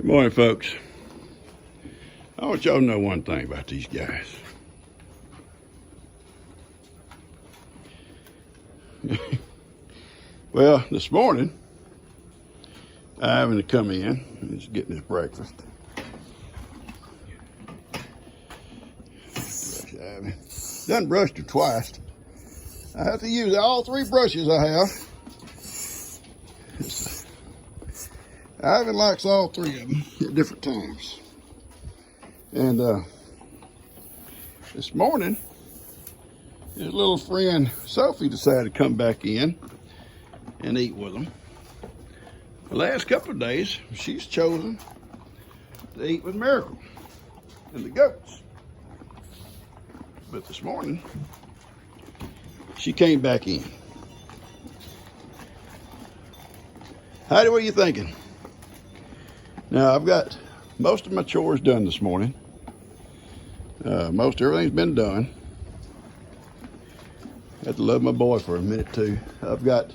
Good morning, folks. I want y'all to know one thing about these guys. Well, this morning, I happened to come in, just getting his breakfast. Done brushed her twice. I have to use all three brushes I have. Ivan likes all three of them at different times. And this morning, his little friend Sophie decided to come back in and eat with him. The last couple of days, she's chosen to eat with Miracle and the goats. But this morning, she came back in. Heidi, what are you thinking? Now, I've got most of my chores done this morning. Most everything's been done. I have to love my boy for a minute, too. I've got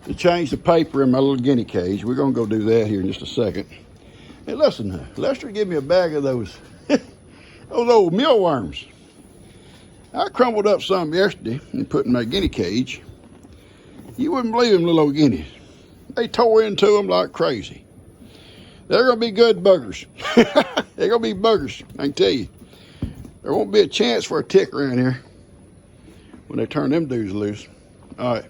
to change the paper in my little guinea cage. We're going to go do that here in just a second. Hey, listen, Lester gave me a bag of those old mealworms. I crumbled up some yesterday and put in my guinea cage. You wouldn't believe them little old guineas. They tore into them like crazy. They're going to be good buggers. They're going to be buggers, I can tell you. There won't be a chance for a tick around here when they turn them dudes loose. All right.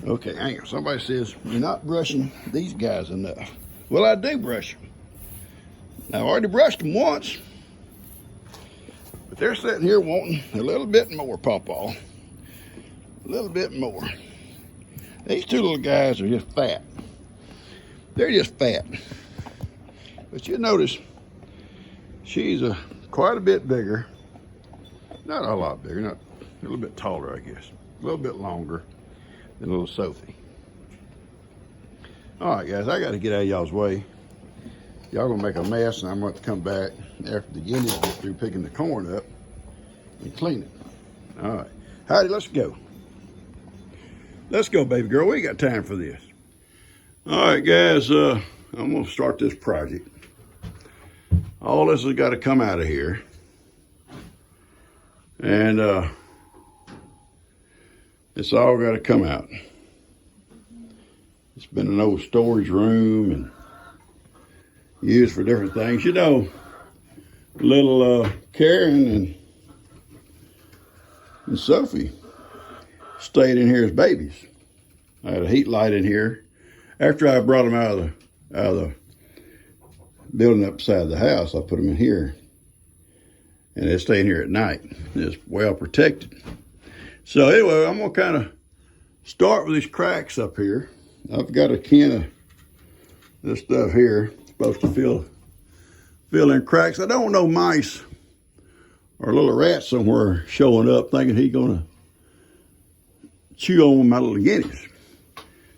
Okay, hang on. Somebody says, you're not brushing these guys enough. Well, I do brush them. I've already brushed them once. But they're sitting here wanting a little bit more, Pawpaw. A little bit more. These two little guys are just fat. They're just fat. But you notice she's quite a bit bigger. Not a lot bigger, not a little bit taller, I guess. A little bit longer than little Sophie. All right, guys, I got to get out of y'all's way. Y'all gonna make a mess, and I'm going to come back after the guineas get through picking the corn up and clean it. All right, Heidi, let's go. Let's go, baby girl. We ain't got time for this. All right, guys, I'm going to start this project. All this has got to come out of here. And it's all got to come out. It's been an old storage room and used for different things. You know, little Karen and Sophie stayed in here as babies. I had a heat light in here. After I brought them out of the building up beside the house, I put them in here. And they stay in here at night. It's well protected. So anyway, I'm going to kind of start with these cracks up here. I've got a can of this stuff here. It's supposed to fill in cracks. I don't want no mice or little rats somewhere showing up thinking he's going to chew on my little guineas.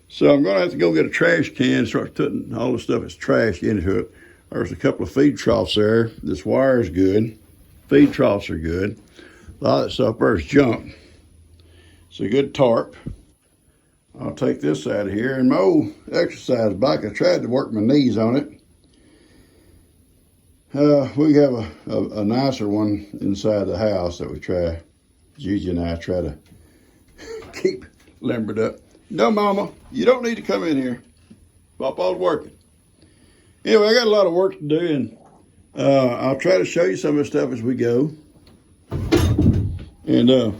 So I'm going to have to go get a trash can and start putting all the stuff that's trash into it. There's a couple of feed troughs there. This wire is good. Feed troughs are good. A lot of that stuff there is junk. It's a good tarp. I'll take this out of here. And my old exercise bike, I tried to work my knees on it. We have a nicer one inside the house that we try, Gigi and I try to keep limbered up. No, Mama, you don't need to come in here. Papa's working. Anyway, I got a lot of work to do, and I'll try to show you some of the stuff as we go. And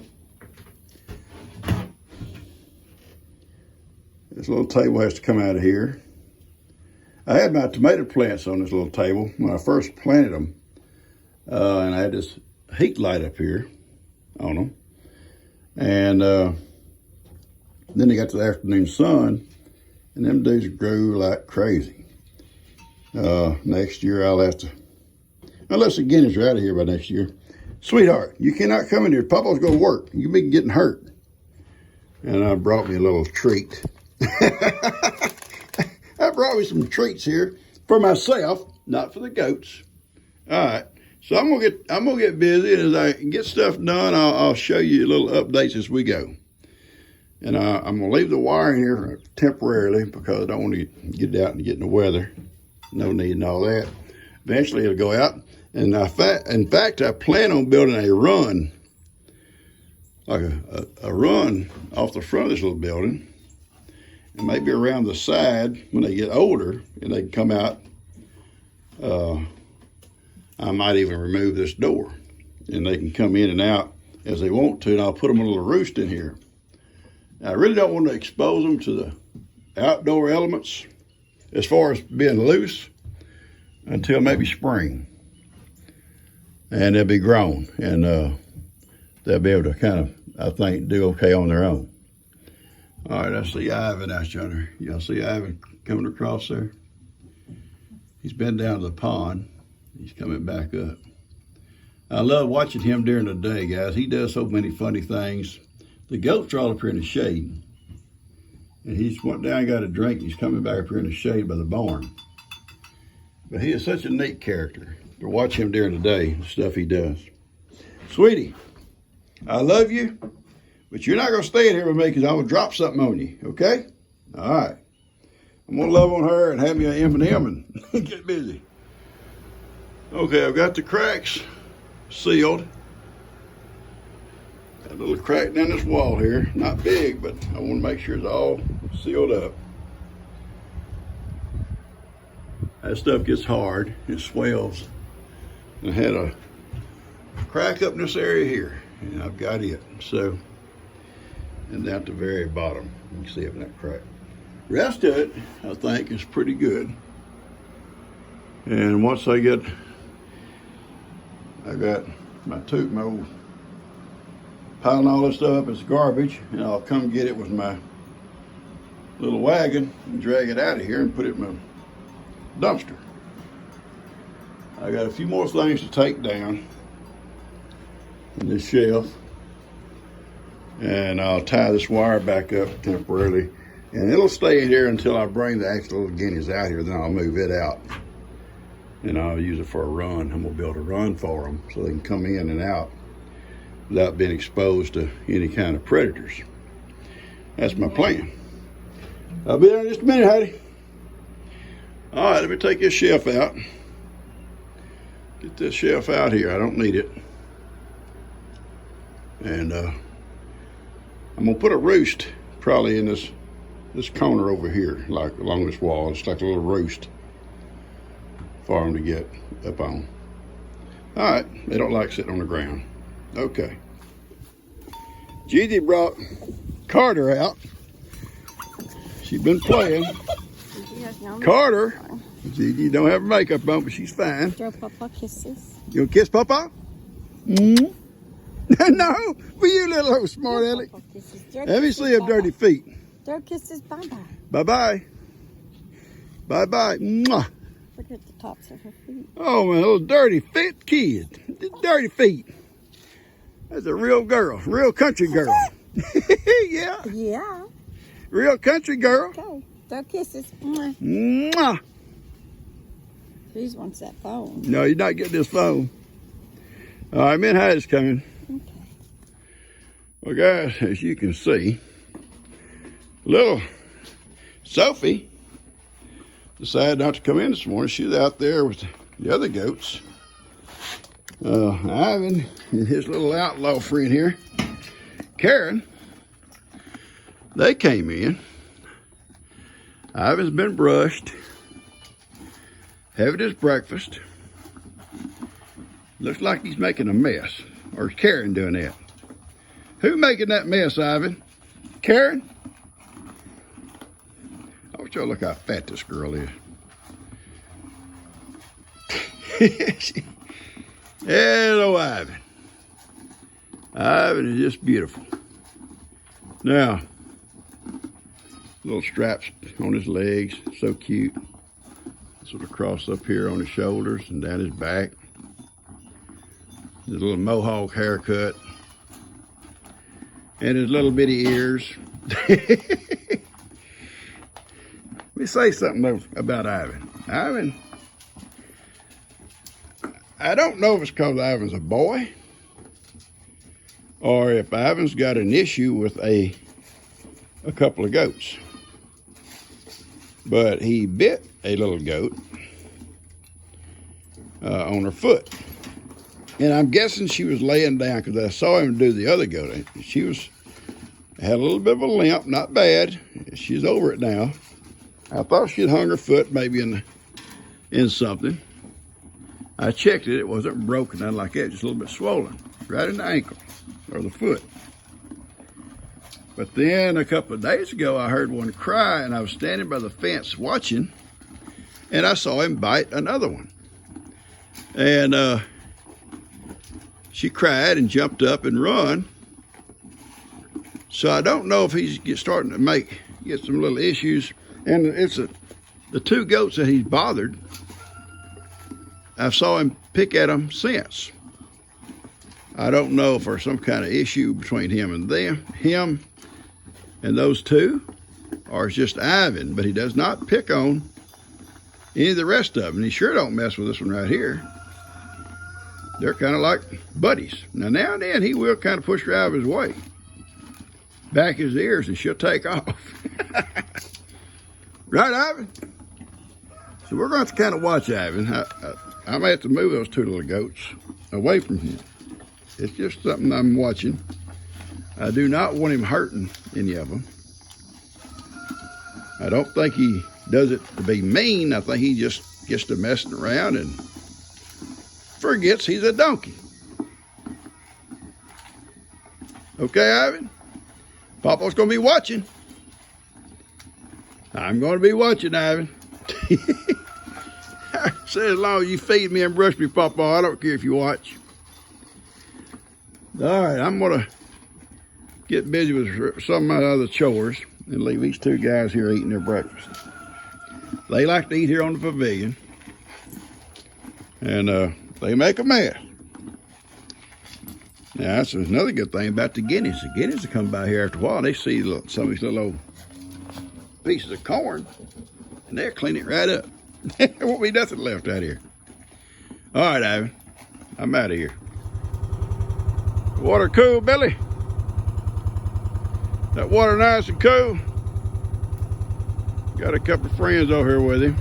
this little table has to come out of here. I had my tomato plants on this little table when I first planted them, and I had this heat light up here on them. And then they got to the afternoon sun, and them dudes grew like crazy. Next year I'll have to, unless the guineas are out of here by next year. Sweetheart, you cannot come in here. Papa's going to work. You'll be getting hurt. And I brought me a little treat. I brought me some treats here for myself, not for the goats. All right. So I'm gonna get busy, and as I get stuff done, I'll show you little updates as we go. And I'm gonna leave the wire in here temporarily because I don't want to get it out and get in the weather. No need in all that. Eventually it'll go out. And in fact, I plan on building a run, like a run off the front of this little building, and maybe around the side when they get older and they can come out. I might even remove this door and they can come in and out as they want to, and I'll put them in a little roost in here. Now, I really don't want to expose them to the outdoor elements as far as being loose until maybe spring. And they'll be grown, and they'll be able to kind of, I think, do okay on their own. All right, I see Ivan out yonder. Y'all see Ivan coming across there? He's been down to the pond. He's coming back up. I love watching him during the day, guys. He does so many funny things. The goats are all up here in the shade. And he's went down and got a drink. He's coming back up here in the shade by the barn. But he is such a neat character to watch him during the day, the stuff he does. Sweetie, I love you, but you're not going to stay in here with me because I'm going to drop something on you, okay? All right. I'm going to love on her and have me an M&M and get busy. Okay, I've got the cracks sealed. Got a little crack down this wall here. Not big, but I want to make sure it's all sealed up. That stuff gets hard, it swells. I had a crack up in this area here, and I've got it. So, and down at the very bottom, you can see it in that crack. Rest of it, I think, is pretty good. And once I got my old piling all this stuff up as garbage, and I'll come get it with my little wagon and drag it out of here and put it in my dumpster. I got a few more things to take down in this shelf, and I'll tie this wire back up temporarily, and it'll stay in here until I bring the actual little guineas out here. Then I'll move it out and I'll use it for a run. I'm gonna build a run for them so they can come in and out without being exposed to any kind of predators. That's my plan. I'll be there in just a minute, Heidi. All right, let me take this shelf out. Get this shelf out here. I don't need it. And I'm gonna put a roost probably in this corner over here, like along this wall. It's like a little roost for them to get up on. All right, they don't like sitting on the ground. Okay. Gigi brought Carter out. She's been playing. Carter, Gigi don't have her makeup on, but she's fine. Throw Papa kisses. You gonna kiss Papa? Mm-hmm. No, for you little old smart aleck. Let me see them dirty feet. Throw kisses, bye-bye. Bye-bye. Bye-bye. Mwah. Look at the tops of her feet. Oh, man, little dirty fit kid. Dirty feet. That's a real girl, real country girl. Yeah. Yeah. Real country girl. Okay. Throw kisses. Mwah. Mwah. Please wants that phone. No, you're not getting this phone. All right, me and Heidi's coming. Okay. Well, guys, as you can see, little Sophie decided not to come in this morning. She's out there with the other goats. Ivan and his little outlaw friend here, Karen, they came in. Ivan's been brushed, having his breakfast. Looks like he's making a mess. Or is Karen doing that? Who making that mess, Ivan? Karen? I want y'all to look how fat this girl is. Hello, Ivan. Ivan is just beautiful. Now, little straps on his legs, so cute. Sort of cross up here on his shoulders and down his back. His little mohawk haircut. And his little bitty ears. Let me say something about Ivan. Ivan, I don't know if it's because Ivan's a boy or if Ivan's got an issue with a couple of goats. But he bit a little goat on her foot. And I'm guessing she was laying down because I saw him do the other goat. She had a little bit of a limp, not bad. She's over it now. I thought she'd hung her foot maybe in something. I checked it. It wasn't broken, nothing like that, just a little bit swollen, right in the ankle or the foot. But then a couple of days ago, I heard one cry, and I was standing by the fence watching, and I saw him bite another one. And she cried and jumped up and run. So I don't know if he's starting to get some little issues. And it's the two goats that he's bothered, I saw him pick at them since. I don't know if there's some kind of issue between him and those two, or it's just Ivan, but he does not pick on any of the rest of them. He sure don't mess with this one right here. They're kind of like buddies. Now and then he will kind of push her out of his way, back his ears, and she'll take off. Right, Ivan? So we're going to have to kind of watch Ivan. I may have to move those two little goats away from him. It's just something I'm watching. I do not want him hurting any of them. I don't think he does it to be mean. I think he just gets to messing around and forgets he's a donkey. Okay, Ivan? Papa's going to be watching. I'm going to be watching, Ivan. Say as long as you feed me and brush me, Papa, I don't care if you watch. All right, I'm going to get busy with some of my other chores and leave these two guys here eating their breakfast. They like to eat here on the pavilion, and they make a mess. Now, that's another good thing about the Guineas. The Guineas will come by here after a while, and they see some of these little old pieces of corn, and they'll clean it right up. There won't be nothing left out here. All right, Ivan, I'm out of here. Water cool, Billy? That water nice and cool? Got a couple of friends over here with him.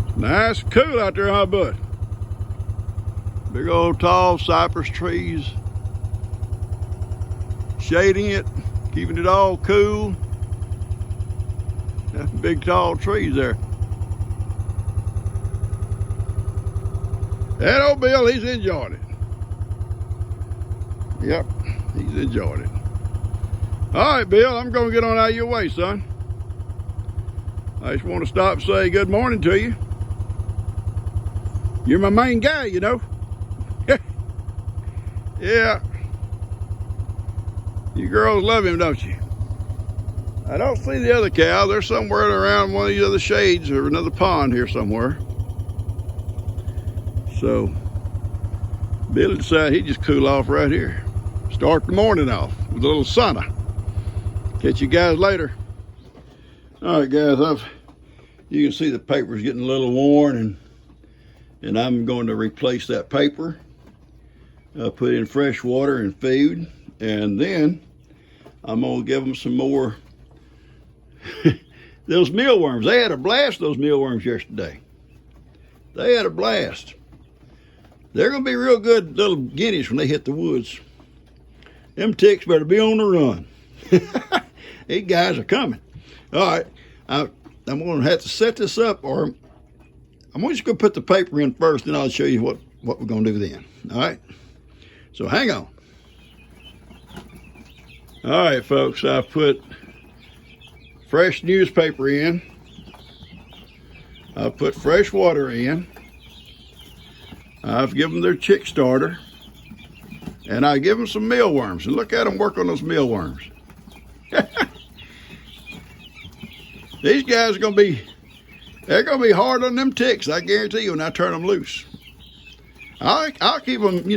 It's nice and cool out there, huh, bud? Big old tall cypress trees, shading it, keeping it all cool. That's big tall trees there. That old Bill, he's enjoying it. Yep, he's enjoying it. All right, Bill, I'm going to get on out of your way, son. I just want to stop and say good morning to you. You're my main guy, you know. Yeah. You girls love him, don't you? I don't see the other cow. They're somewhere around one of these other shades or another pond here somewhere. So, Billy decided he'd just cool off right here. Start the morning off with a little sauna. Catch you guys later. All right, guys, you can see the paper's getting a little worn, and I'm going to replace that paper. Put in fresh water and food, and then I'm gonna give them some more. Those mealworms, they had a blast, those mealworms yesterday. They had a blast. They're gonna be real good little guineas when they hit the woods. Them ticks better be on the run. These guys are coming. All right, I'm gonna have to set this up, or I'm just gonna put the paper in first, and I'll show you what we're gonna do then. All right. So hang on. All right, folks, I put fresh newspaper in. I put fresh water in. I've given them their chick starter. And I give them some mealworms. And look at them work on those mealworms. These guys are going to be hard on them ticks, I guarantee you, when I turn them loose. I'll keep them,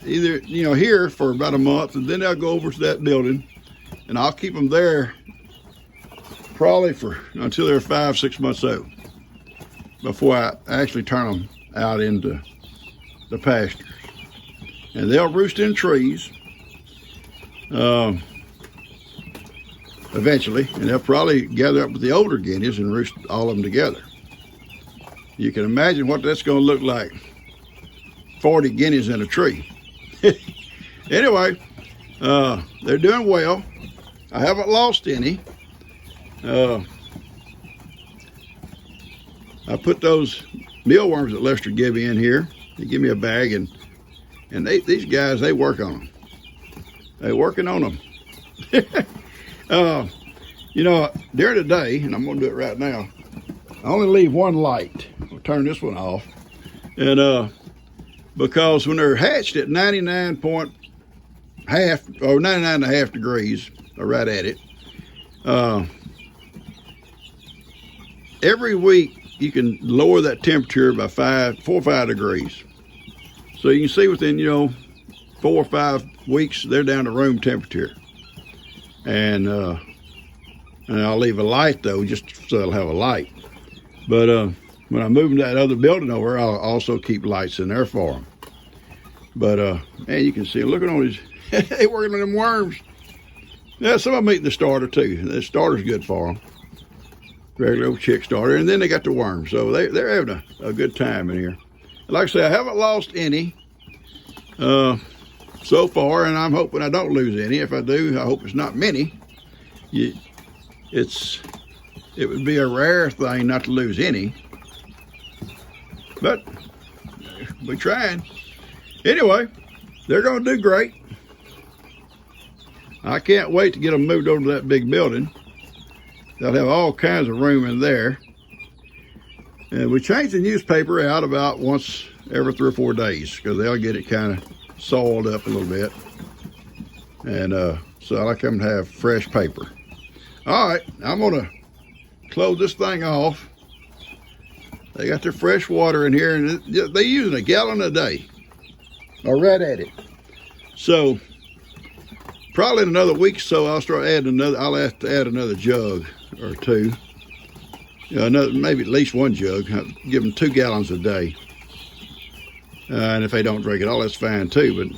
either here for about a month, and then I'll go over to that building, and I'll keep them there probably until they're 5-6 months old before I actually turn them out into the pastures. And they'll roost in trees. eventually, and they'll probably gather up with the older guineas and roost all of them together. You can imagine what that's going to look like. 40 guineas in a tree. Anyway, they're doing well. I haven't lost any. I put those mealworms that Lester gave me in here. He gave me a bag, and these guys, they work on them. They're working on them. You know, during the day, and I'm going to do it right now, I only leave one light. I'll turn this one off. And because when they're hatched at 99.5 degrees, or right at it, every week you can lower that temperature by 4 or 5 degrees. So you can see within, 4 or 5 weeks, they're down to room temperature. And I'll leave a light though, just so they'll have a light. But when I move them to that other building over, I'll also keep lights in there for them. But man, you can see, look at all these, they working on them worms. Yeah, some of them eat the starter too. The starter's good for them. Regular old chick starter. And then they got the worms. So they're having a good time in here. Like I say, I haven't lost any so far, and I'm hoping I don't lose any. If I do, I hope it's not many. It would be a rare thing not to lose any. But we're trying. Anyway, they're going to do great. I can't wait to get them moved over to that big building. They'll have all kinds of room in there. And we change the newspaper out about once every 3 or 4 days because they'll get it kind of soiled up a little bit. And so I like them to have fresh paper. All right, I'm gonna close this thing off. They got their fresh water in here, and they're using 1 gallon a day, or right at it. So probably in another week or so, I'll start adding I'll have to add another jug or two. Maybe at least 1 jug. I'll give them 2 gallons a day. And if they don't drink it all, that's fine too. But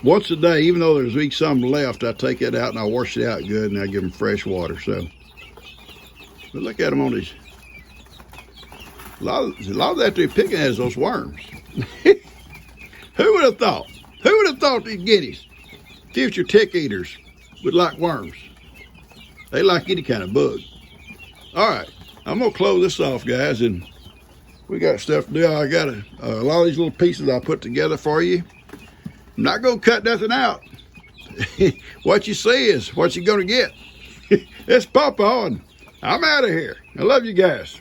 once a day, even though there's some left, I take it out and I wash it out good, and I give them fresh water. So, but look at them on these. A lot of that they're picking as those worms. Who would have thought? Who would have thought these guineas, future tick eaters, would like worms? They like any kind of bug. All right, I'm gonna close this off, guys, and we got stuff to do. I got a lot of these little pieces I put together for you. I'm not gonna cut nothing out. What you see is what you're gonna get. It's Papa, and I'm out of here. I love you guys.